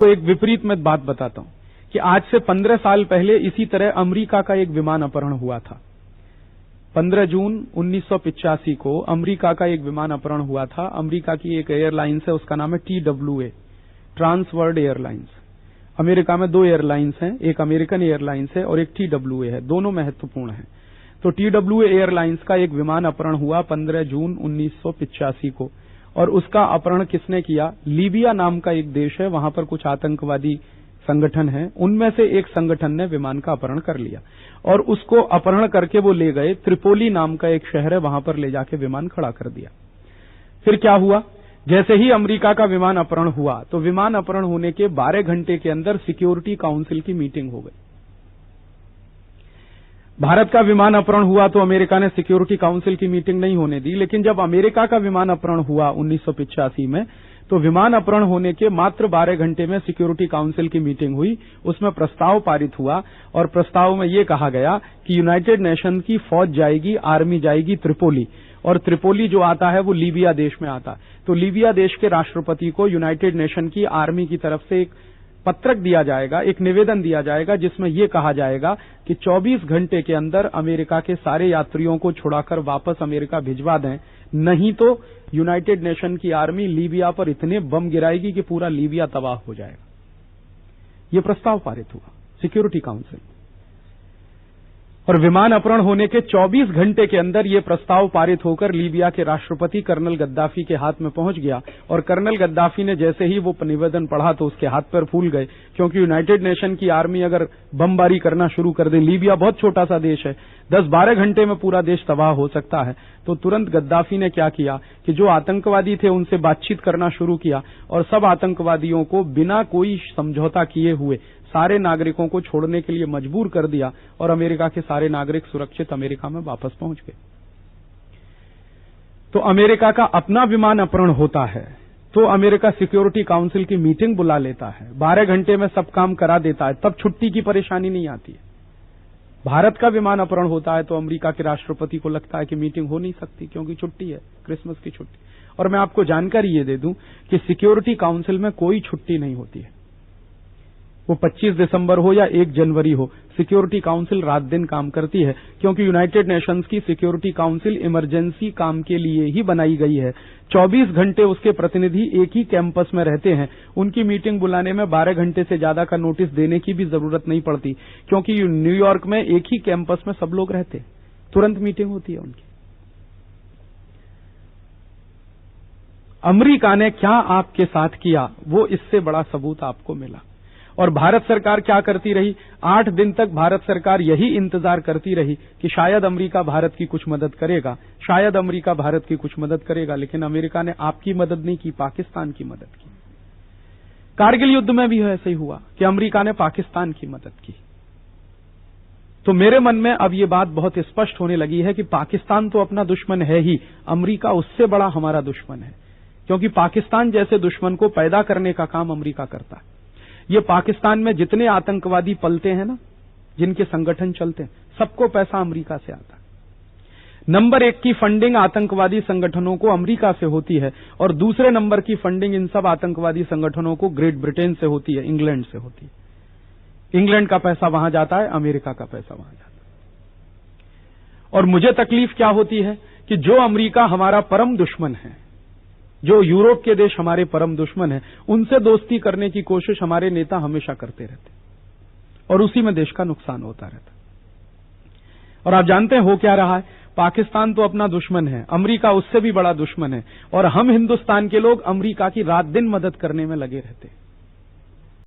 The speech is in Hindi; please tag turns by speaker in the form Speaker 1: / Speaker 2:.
Speaker 1: तो एक विपरीत मैं बात बताता हूं कि आज से 15 साल पहले इसी तरह अमेरिका का एक विमान अपहरण हुआ था। 15 जून 1985 को अमेरिका का एक विमान अपहरण हुआ था। अमेरिका की एक एयरलाइंस है, उसका नाम है TWA, Trans World Airlines. America में 2 एयरलाइंस हैं, एक अमेरिकन एयरलाइंस है और एक TWA है, दोनों महत्वपूर्ण हैं। तो TWA एयरलाइंस का एक विमान अपहरण हुआ 15 जून 1985 को, और उसका अपहरण किसने किया? लीबिया नाम का एक देश है, वहां पर कुछ आतंकवादी संगठन हैं, उनमें से एक संगठन ने विमान का अपहरण कर लिया और उसको अपहरण करके वो ले गए त्रिपोली नाम का एक शहर है, वहां पर ले जाके विमान खड़ा कर दिया। फिर क्या हुआ? जैसे ही अमेरिका का विमान अपहरण हुआ तो विमान अपहरण होने के 12 घंटे के अंदर सिक्योरिटी काउंसिल की मीटिंग हो गई। भारत का विमान अपहरण हुआ तो अमेरिका ने सिक्योरिटी काउंसिल की मीटिंग नहीं होने दी, लेकिन जब अमेरिका का विमान अपहरण हुआ 1985 में, तो विमान अपहरण होने के मात्र 12 घंटे में सिक्योरिटी काउंसिल की मीटिंग हुई। उसमें प्रस्ताव पारित हुआ और प्रस्ताव में यह कहा गया कि यूनाइटेड नेशन की फौज जाएगी, आर्मी जाएगी त्रिपोली, और त्रिपोली जो आता है वो लीबिया देश में आता। तो लीबिया देश के राष्ट्रपति को यूनाइटेड नेशन की आर्मी की तरफ से एक पत्रक दिया जाएगा, एक निवेदन दिया जाएगा, जिसमें यह कहा जाएगा कि 24 घंटे के अंदर अमेरिका के सारे यात्रियों को छुड़ाकर वापस अमेरिका भिजवा दें, नहीं तो यूनाइटेड नेशन की आर्मी लीबिया पर इतने बम गिराएगी कि पूरा लीबिया तबाह हो जाएगा। यह प्रस्ताव पारित हुआ सिक्योरिटी काउंसिल, और विमान अपहरण होने के 24 घंटे के अंदर यह प्रस्ताव पारित होकर लीबिया के राष्ट्रपति कर्नल गद्दाफी के हाथ में पहुंच गया। और कर्नल गद्दाफी ने जैसे ही वो निवेदन पढ़ा तो उसके हाथ पैर फूल गए, क्योंकि यूनाइटेड नेशन की आर्मी अगर बमबारी करना शुरू कर दे, लीबिया बहुत छोटा सा देश है, 10-12 घंटे में पूरा देश तबाह हो सकता है। तो तुरंत गद्दाफी ने क्या किया कि जो आतंकवादी थे उनसे बातचीत करना शुरू किया और सब आतंकवादियों को बिना कोई समझौता किए हुए सारे नागरिकों को छोड़ने के लिए मजबूर कर दिया, और अमेरिका के सारे नागरिक सुरक्षित अमेरिका में वापस पहुंच गए। तो अमेरिका का अपना विमान अपहरण होता है तो अमेरिका सिक्योरिटी काउंसिल की मीटिंग बुला लेता है, 12 घंटे में सब काम करा देता है, तब छुट्टी की परेशानी नहीं आती है। भारत का विमान अपहरण होता है तो अमेरिका के राष्ट्रपति को लगता है कि मीटिंग हो नहीं सकती, क्योंकि छुट्टी है, क्रिसमस की छुट्टी। और मैं आपको जानकारी ये दे दूं कि सिक्योरिटी काउंसिल में कोई छुट्टी नहीं होती है, वो 25 दिसंबर हो या 1 जनवरी हो, सिक्योरिटी काउंसिल रात दिन काम करती है, क्योंकि यूनाइटेड नेशंस की सिक्योरिटी काउंसिल इमरजेंसी काम के लिए ही बनाई गई है। 24 घंटे उसके प्रतिनिधि एक ही कैंपस में रहते हैं, उनकी मीटिंग बुलाने में 12 घंटे से ज्यादा का नोटिस देने की भी जरूरत नहीं पड़ती, क्योंकि न्यूयॉर्क में एक ही कैंपस में सब लोग रहते हैं, तुरंत मीटिंग होती है उनकी। अमेरिका ने क्या आपके साथ किया, वो इससे बड़ा सबूत आपको मिला। और भारत सरकार क्या करती रही? 8 दिन तक भारत सरकार यही इंतजार करती रही कि शायद अमेरिका भारत की कुछ मदद करेगा, शायद अमेरिका भारत की कुछ मदद करेगा, लेकिन अमेरिका ने आपकी मदद नहीं की, पाकिस्तान की मदद की। कारगिल युद्ध में भी ऐसे ही हुआ कि अमेरिका ने पाकिस्तान की मदद की। तो मेरे मन में अब ये बात बहुत स्पष्ट होने लगी है कि पाकिस्तान तो अपना दुश्मन है ही, अमेरिका उससे बड़ा हमारा दुश्मन है, क्योंकि पाकिस्तान जैसे दुश्मन को पैदा करने का काम अमेरिका करता है। ये पाकिस्तान में जितने आतंकवादी पलते हैं ना, जिनके संगठन चलते हैं, सबको पैसा अमेरिका से आता है। नंबर 1 की फंडिंग आतंकवादी संगठनों को अमेरिका से होती है, और दूसरे नंबर की फंडिंग इन सब आतंकवादी संगठनों को ग्रेट ब्रिटेन से होती है, इंग्लैंड से होती है। इंग्लैंड का पैसा वहां जाता है, अमेरिका का पैसा वहां जाता है। और मुझे तकलीफ क्या होती है कि जो अमेरिका हमारा परम दुश्मन है, जो यूरोप के देश हमारे परम दुश्मन हैं, उनसे दोस्ती करने की कोशिश हमारे नेता हमेशा करते रहते, और उसी में देश का नुकसान होता रहता। और आप जानते हैं हो क्या रहा है? पाकिस्तान तो अपना दुश्मन है, अमेरिका उससे भी बड़ा दुश्मन है, और हम हिंदुस्तान के लोग अमेरिका की रात दिन मदद करने में लगे रहते हैं।